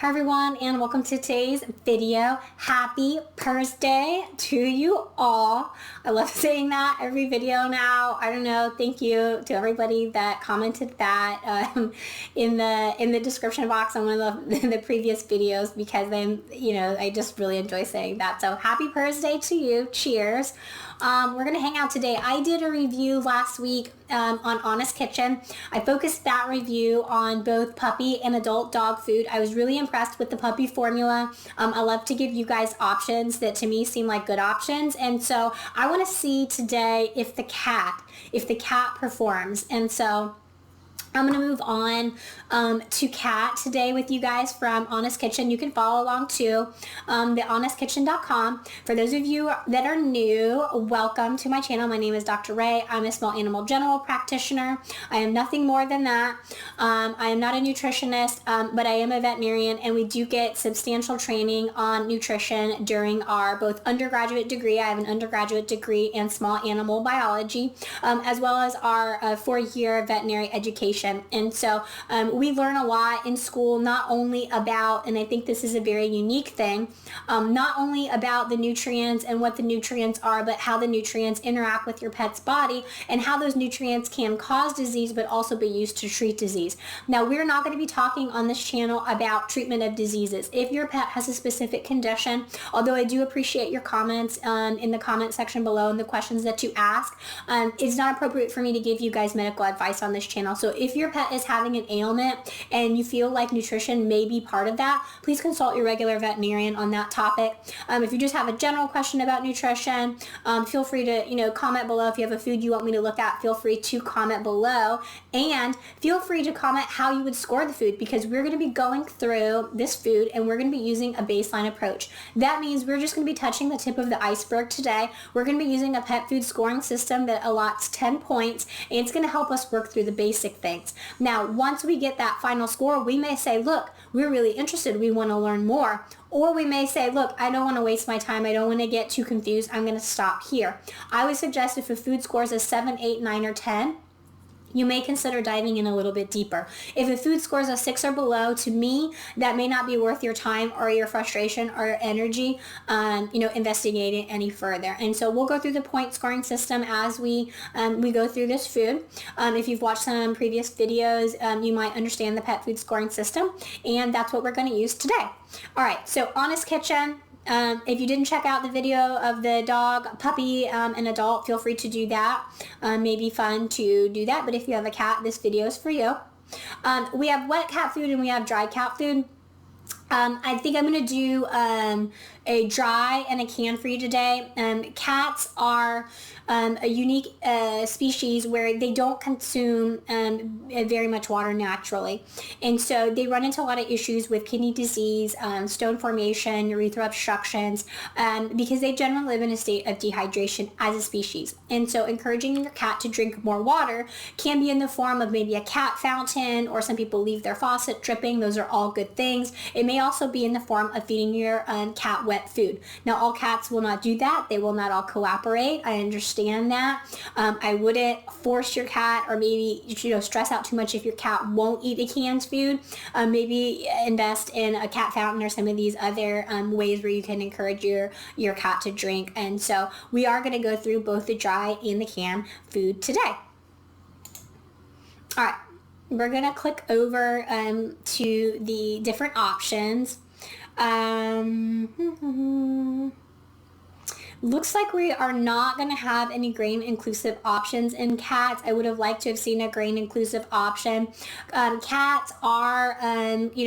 Hi everyone, and welcome to today's video. Happy Thursday to you all. I love saying that every video now. I don't know. Thank you to everybody that commented that in the description box on one of the previous videos, because I just really enjoy saying that. So happy Thursday to you. Cheers. We're gonna hang out today. I did a review last week on Honest Kitchen. I focused that review on both puppy and adult dog food. I was really impressed with the puppy formula. I love to give you guys options that to me seem like good options, and so I want to see today if the cat performs. And so I'm going to move on to cat today with you guys from Honest Kitchen. You can follow along too, thehonestkitchen.com. For those of you that are new, welcome to my channel. My name is Dr. Ray. I'm a small animal general practitioner. I am nothing more than that. I am not a nutritionist, but I am a veterinarian, and we do get substantial training on nutrition during our both undergraduate degree. I have an undergraduate degree in small animal biology, as well as our 4-year veterinary education. And so we learn a lot in school, not only about, and I think this is a very unique thing, not only about the nutrients and what the nutrients are, but how the nutrients interact with your pet's body and how those nutrients can cause disease, but also be used to treat disease. Now, we're not going to be talking on this channel about treatment of diseases. If your pet has a specific condition, although I do appreciate your comments in the comment section below and the questions that you ask, it's not appropriate for me to give you guys medical advice on this channel. So if your pet is having an ailment and you feel like nutrition may be part of that, please consult your regular veterinarian on that topic. If you just have a general question about nutrition, feel free to comment below. If you have a food you want me to look at, feel free to comment below, and feel free to comment how you would score the food, because we're going to be going through this food and we're going to be using a baseline approach. That means we're just going to be touching the tip of the iceberg today. We're going to be using a pet food scoring system that allots 10 points, and it's going to help us work through the basic things. Now, once we get that final score, we may say, look, we're really interested, we want to learn more. Or we may say, look, I don't want to waste my time, I don't want to get too confused, I'm going to stop here. I would suggest if a food scores a 7, 8, 9, or 10, you may consider diving in a little bit deeper. If a food scores a 6 or below, to me, that may not be worth your time or your frustration or your energy, investigating any further. And so we'll go through the point scoring system as we go through this food. If you've watched some previous videos, you might understand the pet food scoring system, and that's what we're going to use today. All right, so Honest Kitchen. If you didn't check out the video of the dog, puppy, and adult, feel free to do that. May be fun to do that, but if you have a cat, this video is for you. We have wet cat food and we have dry cat food. I think I'm going to do a dry and a can for you today. Cats are a unique species where they don't consume very much water naturally, and so they run into a lot of issues with kidney disease, stone formation, urethral obstructions, because they generally live in a state of dehydration as a species. And so encouraging your cat to drink more water can be in the form of maybe a cat fountain, or some people leave their faucet dripping. Those are all good things. It may also be in the form of feeding your cat wet food. Now, all cats will not do that. They will not all cooperate. I understand that. I wouldn't force your cat, or maybe stress out too much if your cat won't eat a canned food. Maybe invest in a cat fountain or some of these other ways where you can encourage your cat to drink. And so we are going to go through both the dry and the canned food today. All right. We're going to click over to the different options. Looks like we are not going to have any grain inclusive options in cats. I would have liked to have seen a grain inclusive option. Cats are,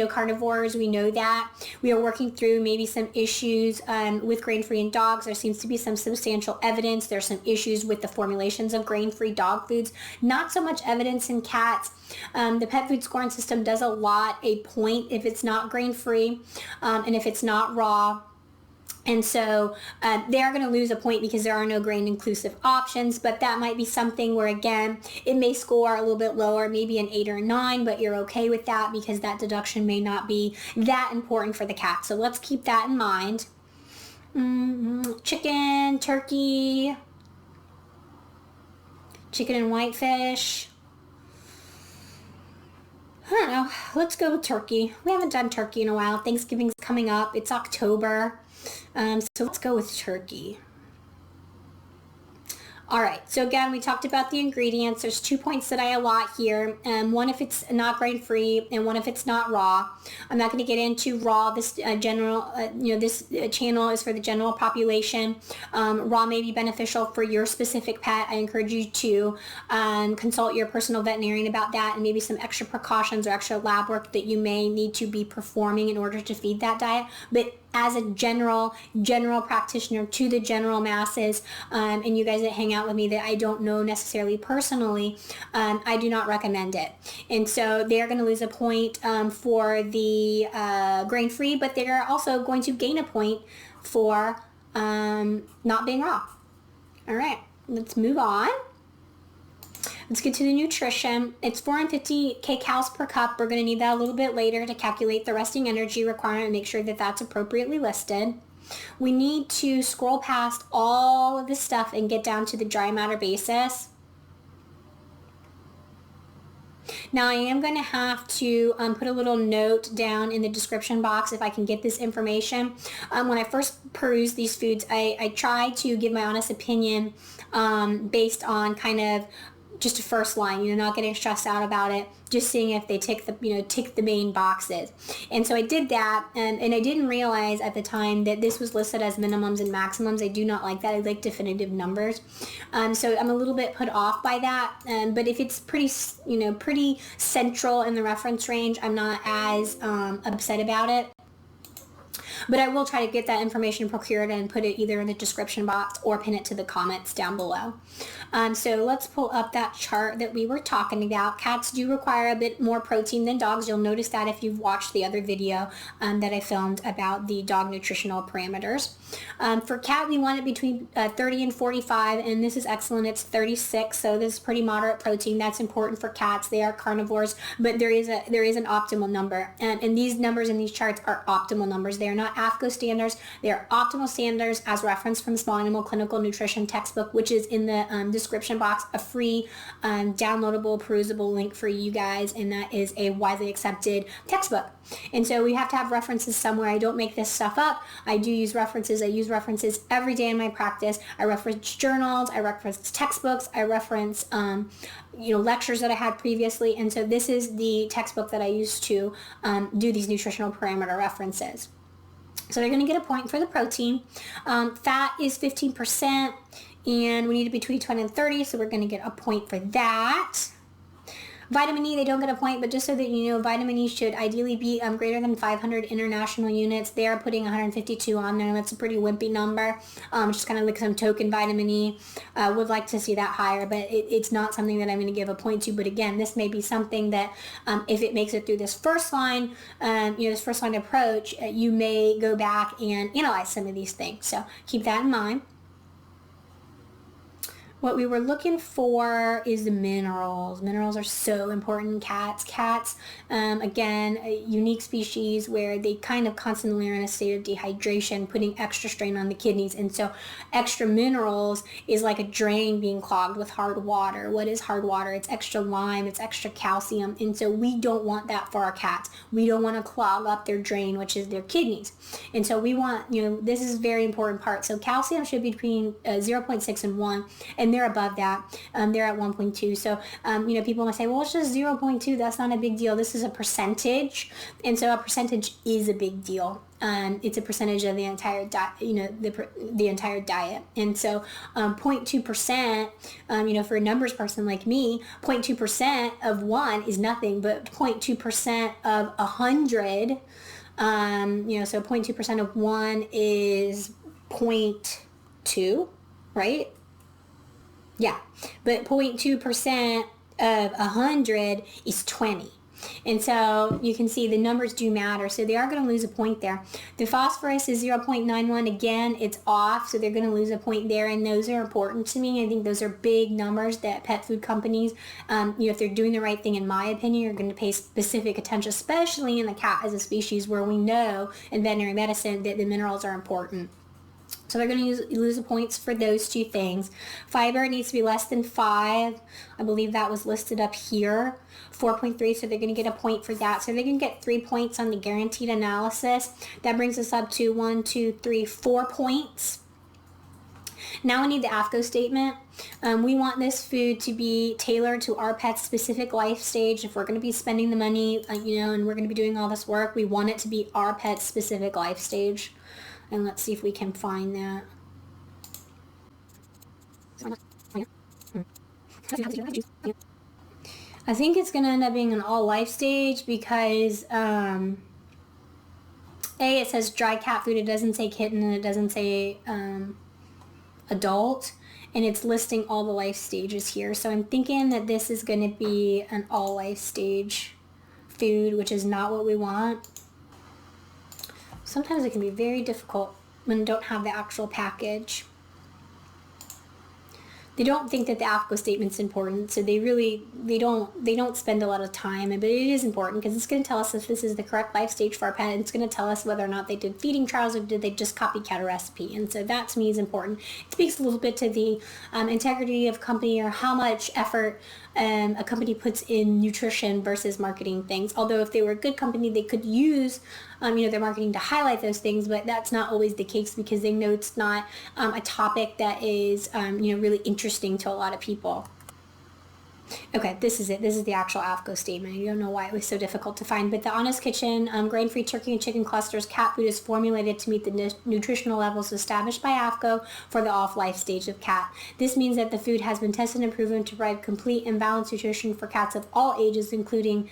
carnivores. We know that. We are working through maybe some issues with grain-free in dogs. There seems to be some substantial evidence. There's some issues with the formulations of grain-free dog foods. Not so much evidence in cats. The pet food scoring system does allot a point if it's not grain-free and if it's not raw. And so they are going to lose a point because there are no grain inclusive options, but that might be something where, again, it may score a little bit lower, maybe an 8 or a 9, but you're okay with that because that deduction may not be that important for the cat. So let's keep that in mind. Chicken, turkey, chicken and whitefish. don't know. Let's go with turkey. We haven't done turkey in a while. Thanksgiving's coming up. It's October. So let's go with turkey. All right, so again, we talked about the ingredients. There's 2 points that I allot here. One if it's not grain-free and one if it's not raw. I'm not going to get into raw. This this channel is for the general population. Raw may be beneficial for your specific pet. I encourage you to consult your personal veterinarian about that and maybe some extra precautions or extra lab work that you may need to be performing in order to feed that diet. But as a general practitioner to the general masses, and you guys that hang out with me that I don't know necessarily personally, I do not recommend it. And so they are going to lose a point for the grain-free, but they are also going to gain a point for not being raw. All right, let's move on. Let's get to the nutrition. It's 450 kcals per cup. We're going to need that a little bit later to calculate the resting energy requirement and make sure that that's appropriately listed. We need to scroll past all of this stuff and get down to the dry matter basis. Now I am going to have to put a little note down in the description box if I can get this information. When I first perused these foods, I try to give my honest opinion based on kind of just a first line, not getting stressed out about it, just seeing if they tick the main boxes. And so I did that, and I didn't realize at the time that this was listed as minimums and maximums. I do not like that. I like definitive numbers. So I'm a little bit put off by that. But if it's pretty central in the reference range, I'm not as upset about it. But I will try to get that information procured and put it either in the description box or pin it to the comments down below. So let's pull up that chart that we were talking about. Cats do require a bit more protein than dogs. You'll notice that if you've watched the other video that I filmed about the dog nutritional parameters. For cat, we want it between 30 and 45, and this is excellent. It's 36, so this is pretty moderate protein. That's important for cats. They are carnivores, but there is an optimal number. And these numbers in these charts are optimal numbers. They are not AFCO standards. They are optimal standards as referenced from the Small Animal Clinical Nutrition Textbook, which is in the description box, a free downloadable, perusable link for you guys, and that is a widely accepted textbook. And so we have to have references somewhere. I don't make this stuff up. I do use references. I use references every day in my practice. I reference journals. I reference textbooks. I reference lectures that I had previously. And so this is the textbook that I use to do these nutritional parameter references. So they're going to get a point for the protein. Fat is 15%, and we need it between 20 and 30, so we're going to get a point for that. Vitamin E, they don't get a point, but just so that you know, vitamin E should ideally be greater than 500 international units. They are putting 152 on there, and that's a pretty wimpy number. Just kind of like some token vitamin E. Would like to see that higher, but it's not something that I'm going to give a point to. But again, this may be something that if it makes it through this first line, this first line approach, you may go back and analyze some of these things. So keep that in mind. What we were looking for is the minerals. Minerals are so important in cats. Cats, again, a unique species where they kind of constantly are in a state of dehydration, putting extra strain on the kidneys. And so extra minerals is like a drain being clogged with hard water. What is hard water? It's extra lime, it's extra calcium. And so we don't want that for our cats. We don't want to clog up their drain, which is their kidneys. And so we want, this is a very important part. So calcium should be between 0.6 and 1. And they're above that. They're at 1.2. So, people might say, well, it's just 0.2. That's not a big deal. This is a percentage. And so a percentage is a big deal. It's a percentage of the entire diet, the entire diet. And so 0.2%, for a numbers person like me, 0.2% of 1 is nothing, but 0.2% of 100, so 0.2% of 1 is 0.2, right? Yeah, but 0.2% of 100 is 20. And so you can see the numbers do matter. So they are going to lose a point there. The phosphorus is 0.91. Again, it's off, so they're going to lose a point there. And those are important to me. I think those are big numbers that pet food companies, if they're doing the right thing, in my opinion, are going to pay specific attention, especially in the cat as a species where we know in veterinary medicine that the minerals are important. So they're going to lose the points for those two things. Fiber needs to be less than 5. I believe that was listed up here. 4.3, so they're going to get a point for that. So they're going to get 3 points on the guaranteed analysis. That brings us up to 4 points. Now we need the AFCO statement. We want this food to be tailored to our pet's specific life stage. If we're going to be spending the money, and we're going to be doing all this work, we want it to be our pet's specific life stage. And let's see if we can find that. I think it's going to end up being an all life stage because it says dry cat food. It doesn't say kitten and it doesn't say adult. And it's listing all the life stages here. So I'm thinking that this is going to be an all life stage food, which is not what we want. Sometimes it can be very difficult when you don't have the actual package. They don't think that the AFCO statement's important, so they don't spend a lot of time, but it is important because it's going to tell us if this is the correct life stage for our pet, and it's going to tell us whether or not they did feeding trials or did they just copycat a recipe. And so that to me is important. It speaks a little bit to the integrity of company, or how much effort a company puts in nutrition versus marketing things. Although if they were a good company, they could use their marketing to highlight those things, but that's not always the case because they know it's not a topic that is really interesting to a lot of people. Okay, this is it. This is the actual AFCO statement. I don't know why it was so difficult to find, but the Honest Kitchen grain-free turkey and chicken clusters cat food is formulated to meet the nutritional levels established by AFCO for the off-life stage of cat. This means that the food has been tested and proven to provide complete and balanced nutrition for cats of all ages, including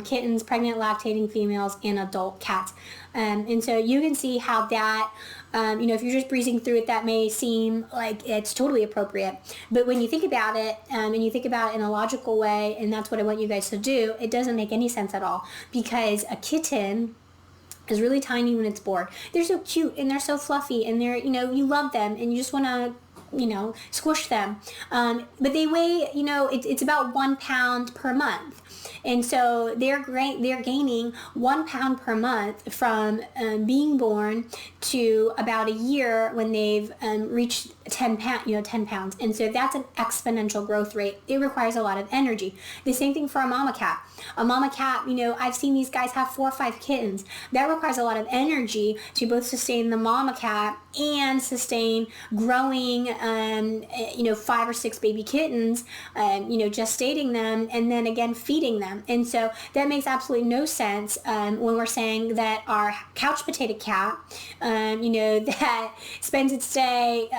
kittens, pregnant lactating females, and adult cats. And so you can see how that, if you're just breezing through it, that may seem like it's totally appropriate. But when you think about it, and you think about it in a logical way, and that's what I want you guys to do, it doesn't make any sense at all. Because a kitten is really tiny when it's born. They're so cute, and they're so fluffy, and they're, you love them, and you just want to squish them. But they weigh, it's about 1 pound per month. And so they're gaining 1 pound per month from being born to about a year when they've reached 10 pounds. And so that's an exponential growth rate. It requires a lot of energy. The same thing for a mama cat. A mama cat, I've seen these guys have 4 or 5 kittens. That requires a lot of energy to both sustain the mama cat and sustain growing, 5 or 6 baby kittens, gestating them, and then again feeding them. And so that makes absolutely no sense when we're saying that our couch potato cat, that spends its day,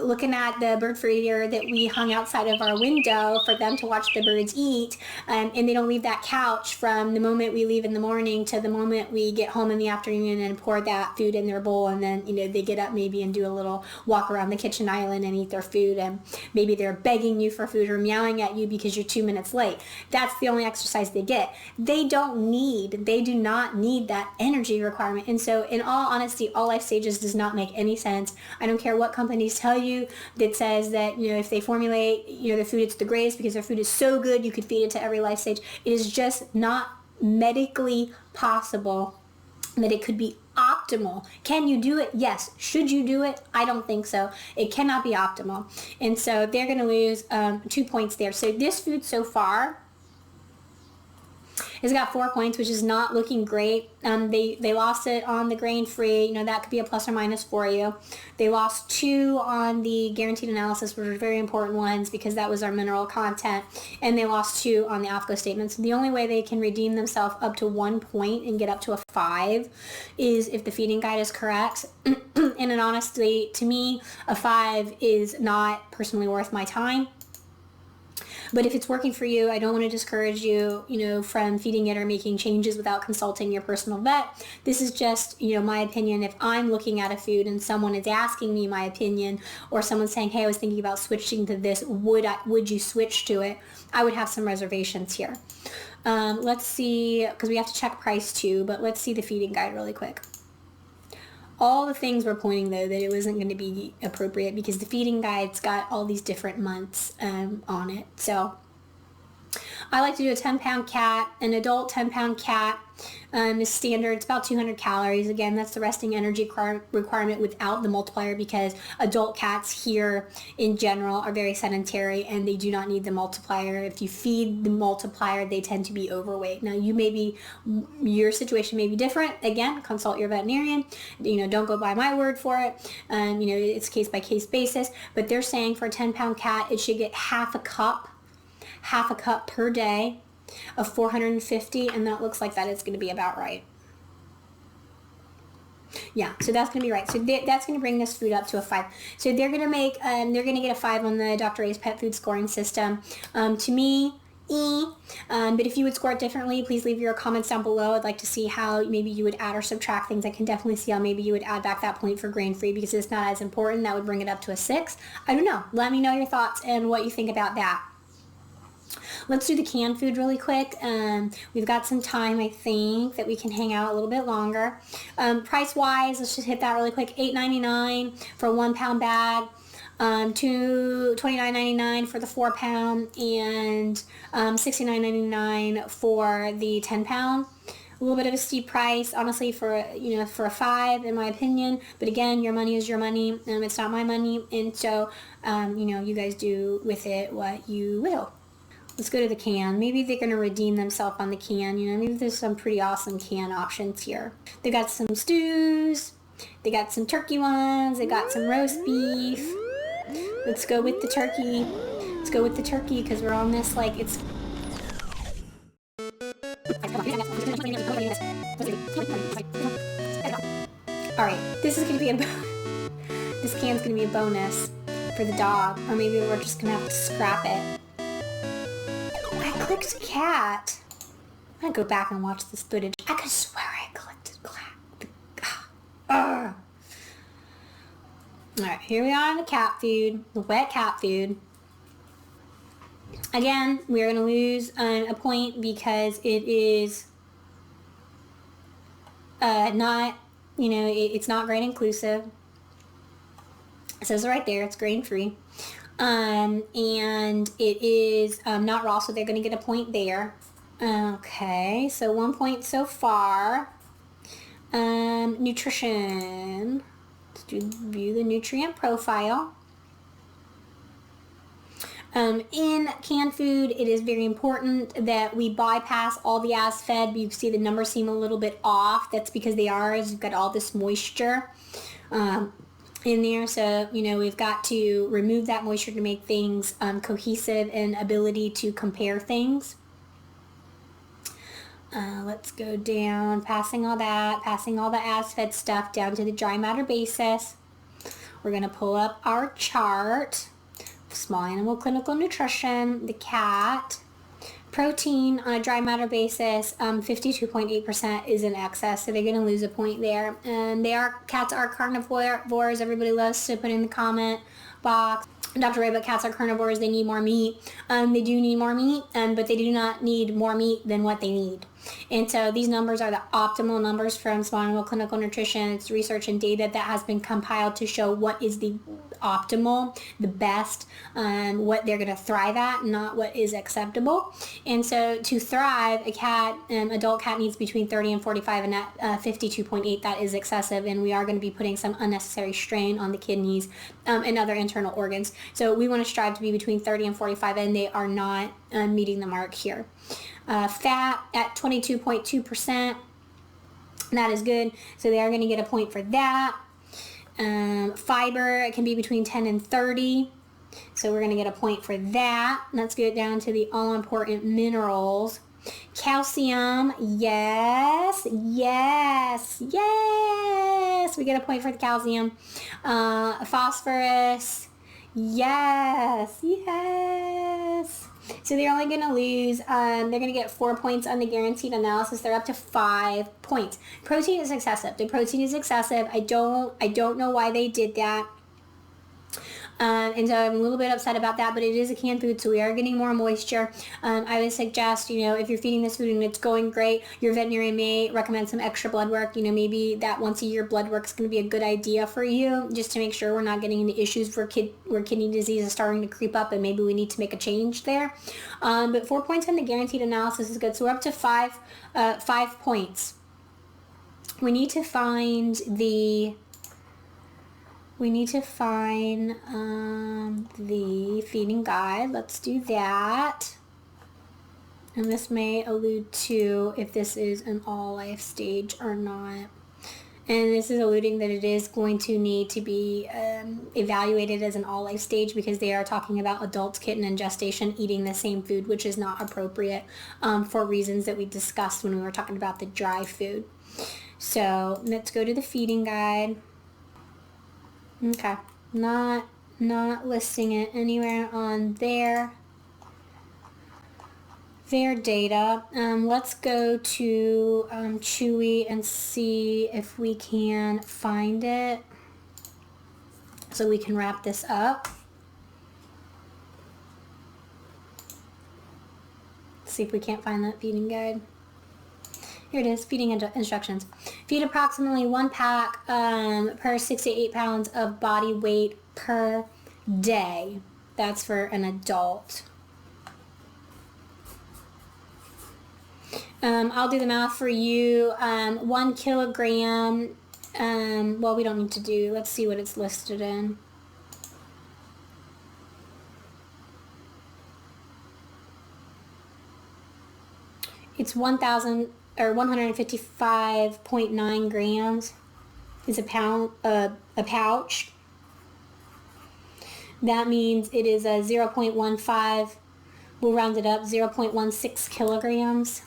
looking at the bird feeder that we hung outside of our window for them to watch the birds eat, and they don't leave that couch from the moment we leave in the morning to the moment we get home in the afternoon and pour that food in their bowl, and then, they get up maybe and do a little walk around the kitchen island and eat their food, and maybe they're begging you for food or meowing at you because you're 2 minutes late. That's the only exercise they get. They do not need that energy requirement. And so in all honesty, all life stages does not make any sense. I don't care what companies tell you that says that, if they formulate, the food, it's the greatest because their food is so good you could feed it to every life stage. It is just not medically possible that it could be optimal. Can you do it? Yes. Should you do it? I don't think so. It cannot be optimal. And so they're going to lose 2 points there. So this food so far has got 4 points, which is not looking great. They lost it on the grain-free. That could be a plus or minus for you. They lost 2 on the guaranteed analysis, which are very important ones because that was our mineral content. And they lost 2 on the AFCO statements. The only way they can redeem themselves up to 1 point and get up to a 5 is if the feeding guide is correct. And in honesty, to me, a 5 is not personally worth my time. But if it's working for you, I don't want to discourage you, from feeding it or making changes without consulting your personal vet. This is just, my opinion. If I'm looking at a food and someone is asking me my opinion, or someone's saying, hey, I was thinking about switching to this, would you switch to it? I would have some reservations here. Let's see, because we have to check price too, but let's see the feeding guide really quick. All the things were pointing, though, that it wasn't going to be appropriate because the feeding guide's got all these different months on it. So I like to do a 10-pound cat. An adult 10-pound cat is standard. It's about 200 calories. Again, that's the resting energy requirement without the multiplier, because adult cats here in general are very sedentary and they do not need the multiplier. If you feed the multiplier, they tend to be overweight. Now, your situation may be different. Again, consult your veterinarian. Don't go by my word for it. It's case by case basis, but they're saying for a 10-pound cat, it should get half a cup per day of 450, and that looks like that is going to be about right. Yeah, so that's going to be right. So that's going to bring this food up to a 5. So they're going to get a 5 on the Dr. A's pet food scoring system. To me, E. But if you would score it differently, please leave your comments down below. I'd like to see how maybe you would add or subtract things. I can definitely see how maybe you would add back that point for grain-free, because it's not as important. That would bring it up to a 6. I don't know. Let me know your thoughts and what you think about that. Let's do the canned food really quick. We've got some time, I think, that we can hang out a little bit longer. Price-wise, let's just hit that really quick. $8.99 for a 1-pound bag. $29.99 for the 4-pound, and $69.99 for the 10-pound. A little bit of a steep price, honestly, for a 5, in my opinion. But again, your money is your money. It's not my money, and so you guys do with it what you will. Let's go to the can. Maybe they're going to redeem themselves on the can. Maybe there's some pretty awesome can options here. They got some stews. They got some turkey ones. They got some roast beef. Let's go with the turkey. Let's go with the turkey, because we're on this like it's... Alright, this is going to be this can's going to be a bonus for the dog. Or maybe we're just going to have to scrap it. I clicked cat. I'm going to go back and watch this footage. I could swear I clicked cat. Alright, here we are on the cat food, the wet cat food. Again, we're going to lose a point because it is not, it's not grain inclusive. It says right there, it's grain free. And it is not raw, so they're going to get a point there. Okay, so 1 point so far. Nutrition. Let's view the nutrient profile. In canned food, it is very important that we bypass all the as-fed. You see the numbers seem a little bit off. That's because they are, as you've got all this moisture in there. So, we've got to remove that moisture to make things cohesive and ability to compare things. Let's go down, passing all the as-fed stuff down to the dry matter basis. We're going to pull up our chart. Small animal clinical nutrition, the cat. Protein on a dry matter basis, 52.8% is in excess, so they're going to lose a point there. And cats are carnivores. Everybody loves to put in the comment box, Dr. Ray, but cats are carnivores. They need more meat. They do need more meat, but they do not need more meat than what they need. And so these numbers are the optimal numbers from Small Animal Clinical Nutrition. It's research and data that has been compiled to show what is the optimal, the best, what they're going to thrive at, not what is acceptable. And so to thrive, a cat, adult cat needs between 30 and 45, and at 52.8, that is excessive, and we are going to be putting some unnecessary strain on the kidneys and other internal organs. So we want to strive to be between 30 and 45, and they are not meeting the mark here. Fat at 22.2%, that is good, so they are going to get a point for that. Fiber, it can be between 10 and 30, so we're going to get a point for that. Let's get down to the all-important minerals. Calcium, yes, we get a point for the calcium. Phosphorus, yes. So they're only going to lose, they're going to get 4 points on the guaranteed analysis. They're up to 5 points. Protein is excessive. The protein is excessive. I don't know why they did that. And so I'm a little bit upset about that, but it is a canned food, so we are getting more moisture. I would suggest, if you're feeding this food and it's going great, your veterinarian may recommend some extra blood work. Maybe that once a year blood work is going to be a good idea for you, just to make sure we're not getting into issues where kidney disease is starting to creep up, and maybe we need to make a change there. But 4 points on the guaranteed analysis is good. So we're up to 5 points. We need to find the feeding guide. Let's do that. And this may allude to if this is an all life stage or not. And this is alluding that it is going to need to be evaluated as an all life stage, because they are talking about adults, kitten, and gestation eating the same food, which is not appropriate for reasons that we discussed when we were talking about the dry food. So let's go to the feeding guide. Okay, not listing it anywhere on their data. Let's go to Chewy and see if we can find it so we can wrap this up. See if we can't find that feeding guide. Here it is, feeding instructions. Feed approximately 1 pack per 6 to 8 pounds of body weight per day. That's for an adult. I'll do the math for you. 1 kilogram, well, we don't need to do, let's see what it's listed in. It's 155.9 grams is a pouch. That means it is a 0.15, we'll round it up, 0.16 kilograms.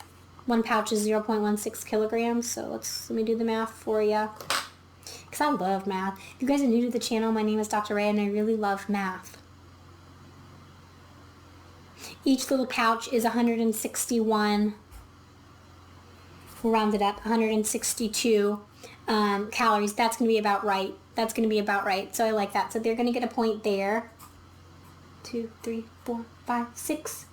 1 pouch is 0.16 kilograms. So let me do the math for you, because I love math. If you guys are new to the channel, my name is Dr. Ray, and I really love math. Each little pouch is 161, we'll round it up, 162 calories. That's going to be about right. So I like that. So they're going to get a point there. 2, 3, 4, 5, 6.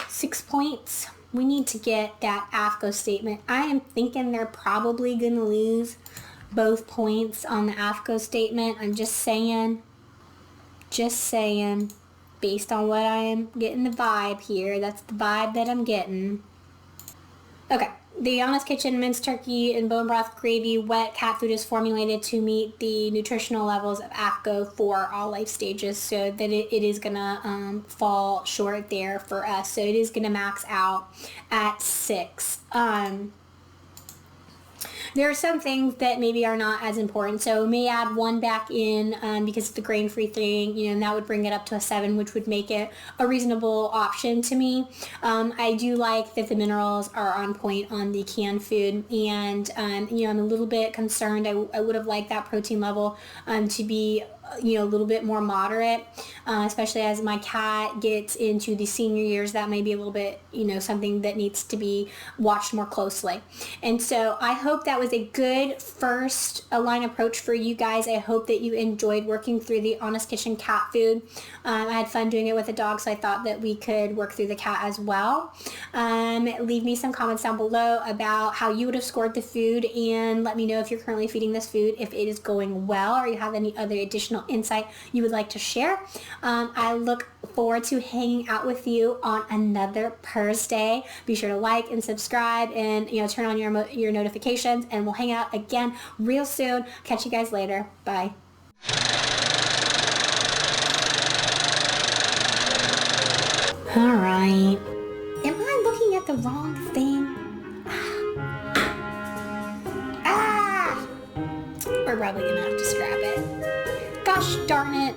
6 points. We need to get that AFCO statement. I am thinking they're probably going to lose both points on the AFCO statement. I'm just saying, based on what I am getting the vibe here. That's the vibe that I'm getting. Okay. The Honest Kitchen minced turkey and bone broth gravy wet cat food is formulated to meet the nutritional levels of AFCO for all life stages, so that it is going to fall short there for us. So it is going to max out at 6. There are some things that maybe are not as important, so we may add 1 back in because of the grain-free thing, and that would bring it up to a 7, which would make it a reasonable option to me. I do like that the minerals are on point on the canned food, and I'm a little bit concerned. I would have liked that protein level to be a little bit more moderate, especially as my cat gets into the senior years. That may be a little bit, something that needs to be watched more closely. And so I hope that was a good first line approach for you guys. I hope that you enjoyed working through the Honest Kitchen cat food. I had fun doing it with the dog, so I thought that we could work through the cat as well. Leave me some comments down below about how you would have scored the food, and let me know if you're currently feeding this food, if it is going well, or you have any other additional insight you would like to share. I look forward to hanging out with you on another PERS day. Be sure to like and subscribe, and turn on your notifications, and we'll hang out again real soon. Catch you guys later. Bye. All right. Am I looking at the wrong thing? We're probably gonna have to scrap it. Gosh darn it.